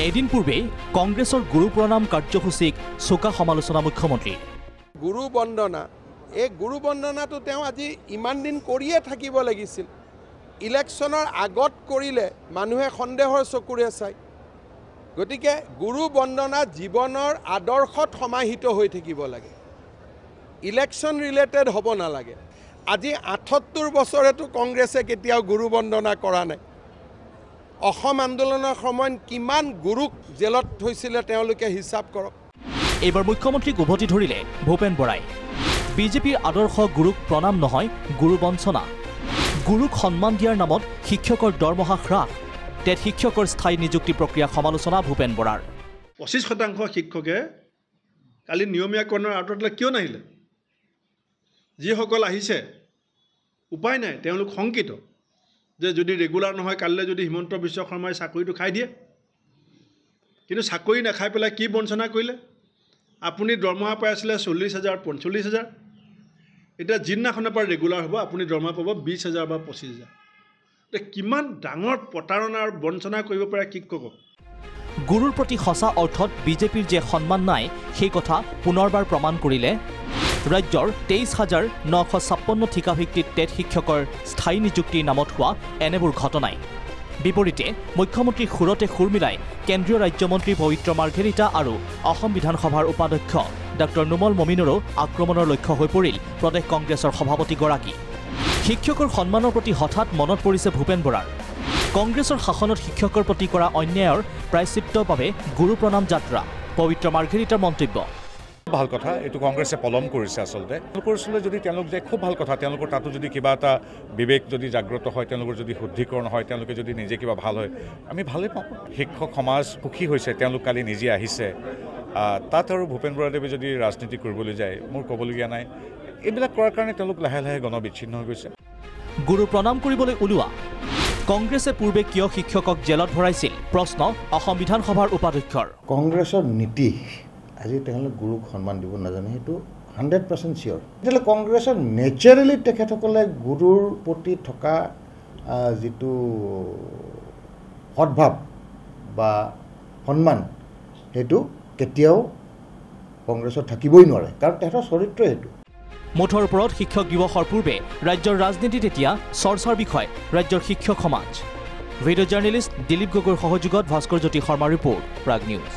এদিন পূৰ্বে কংগ্ৰেছৰ গুৰু প্ৰণাম কাৰ্যসূচীক চোকা সমালোচনা মুখ্যমন্ত্ৰী। গুৰু বন্দনা এই গুৰু বন্দনাটো তেওঁ আজি ইমান দিন কৰিয়ে থাকিব লাগিছিল। ইলেকশ্যনৰ আগত কৰিলে মানুহে সন্দেহৰ চকুৰে চায়। গতিকে গুৰু বন্দনা জীৱনৰ আদৰ্শত সমাহিত হৈ থাকিব লাগে, ইলেকশ্যন ৰিলেটেড হ'ব নালাগে। আজি ৭৮ বছৰেতো কংগ্ৰেছে কেতিয়াও গুৰু বন্দনা কৰা নাই। অসম আন্দোলনৰ সময়ত কিমান গুৰুক জেলত থৈছিলে তেওঁলোকে হিচাপ কৰক। এইবাৰ মুখ্যমন্ত্ৰীক উভতি ধৰিলে ভূপেন বৰাই। বিজেপিৰ আদৰ্শ গুৰুক প্ৰণাম নহয়, গুৰু বঞ্চনা। গুৰুক সন্মান দিয়াৰ নামত শিক্ষকৰ দৰমহা হ্ৰাস, টেট শিক্ষকৰ স্থায়ী নিযুক্তি প্ৰক্ৰিয়া সমালোচনা ভূপেন বৰাৰ। 25% শিক্ষকে কালি নিয়মীয়াকৰণৰ আঁতৰলৈ কিয় নাহিলে? যিসকল আহিছে উপায় নাই, তেওঁলোক শংকিত যে যদি ৰেগুলাৰ নহয় কালিলৈ যদি হিমন্ত বিশ্ব শৰ্মাই চাকৰিটো খাই দিয়ে। কিন্তু চাকৰি নাখাই পেলাই কি বঞ্চনা কৰিলে? আপুনি দৰমহা পাই আছিলে 40,000 45,000, এতিয়া যিদিনাখনৰ পৰা ৰেগুলাৰ হ'ব আপুনি দৰমহা পাব 20,000 বা 25,000। কিমান ডাঙৰ প্ৰতাৰণা আৰু বঞ্চনা কৰিব পাৰে শিক্ষকক। গুৰুৰ প্ৰতি সঁচা অৰ্থত বিজেপিৰ যে সন্মান নাই সেই কথা পুনৰবাৰ প্ৰমাণ কৰিলে ৰাজ্যৰ 23,956 ঠিকাভিত্তিত টেট শিক্ষকৰ স্থায়ী নিযুক্তিৰ নামত হোৱা এনেবোৰ ঘটনাই। বিপৰীতে মুখ্যমন্ত্ৰীৰ সুৰতে সুৰ মিলাই কেন্দ্ৰীয় ৰাজ্যমন্ত্ৰী পবিত্ৰ মাৰ্ঘেৰিটা আৰু অসম বিধানসভাৰ উপাধ্যক্ষ ডঃ নুমল মমিনৰো আক্ৰমণৰ লক্ষ্য হৈ পৰিল প্ৰদেশ কংগ্ৰেছৰ সভাপতিগৰাকী। শিক্ষকৰ সন্মানৰ প্ৰতি হঠাৎ মনত পৰিছে ভূপেন বৰাৰ। কংগ্ৰেছৰ শাসনত শিক্ষকৰ প্ৰতি কৰা অন্যায়ৰ প্ৰায়শ্চিত্তৰ বাবে গুৰু প্ৰণাম যাত্ৰা, পবিত্ৰ মাৰ্ঘেৰিটাৰ মন্তব্য। ভাল কথা, এইটো কংগ্ৰেছে পলম কৰিছে। আচলতে তেওঁলোকৰ ওচৰলৈ যদি তেওঁলোক যায় খুব ভাল কথা, তেওঁলোকৰ তাতো যদি কিবা এটা বিবেক যদি জাগ্ৰত হয়, তেওঁলোকৰ যদি শুদ্ধিকৰণ হয়, তেওঁলোকে যদি নিজে কিবা ভাল হয়, আমি ভালেই পাওঁ। শিক্ষক সমাজ সুখী হৈছে, তেওঁলোক কালি নিজে আহিছে। তাত আৰু ভূপেন বৰাদেৱে যদি ৰাজনীতি কৰিবলৈ যায় মোৰ ক'বলগীয়া নাই। এইবিলাক কৰাৰ কাৰণে তেওঁলোক লাহে লাহে গণবিচ্ছিন্ন হৈ গৈছে। গুৰু প্ৰণাম কৰিবলৈ ওলোৱা কংগ্ৰেছে পূৰ্বে কিয় শিক্ষকক জেলত ভৰাইছিল? প্ৰশ্ন অসম বিধানসভাৰ উপাধ্যক্ষৰ। কংগ্ৰেছৰ নীতি আজি তেওঁলোক গুৰুক সন্মান দিব নাজানে, সেইটো 100% চিয়'ৰ। তেতিয়াহ'লে কংগ্ৰেছৰ নেচাৰেলি তেখেতসকলে গুৰুৰ প্ৰতি থকা যিটো সদ্ভাৱ বা সন্মান সেইটো কেতিয়াও কংগ্ৰেছত থাকিবই নোৱাৰে, কাৰণ তেখেতৰ চৰিত্ৰ সেইটো। মুঠৰ ওপৰত শিক্ষক দিৱসৰ পূৰ্বে ৰাজ্যৰ ৰাজনীতিত এতিয়া চৰ্চাৰ বিষয় ৰাজ্যৰ শিক্ষক সমাজ। ভিডিঅ' জাৰ্নেলিষ্ট দিলীপ গগৈৰ সহযোগত ভাস্কৰ জ্যোতি শৰ্মাৰ ৰিপৰ্ট, প্ৰাগ নিউজ।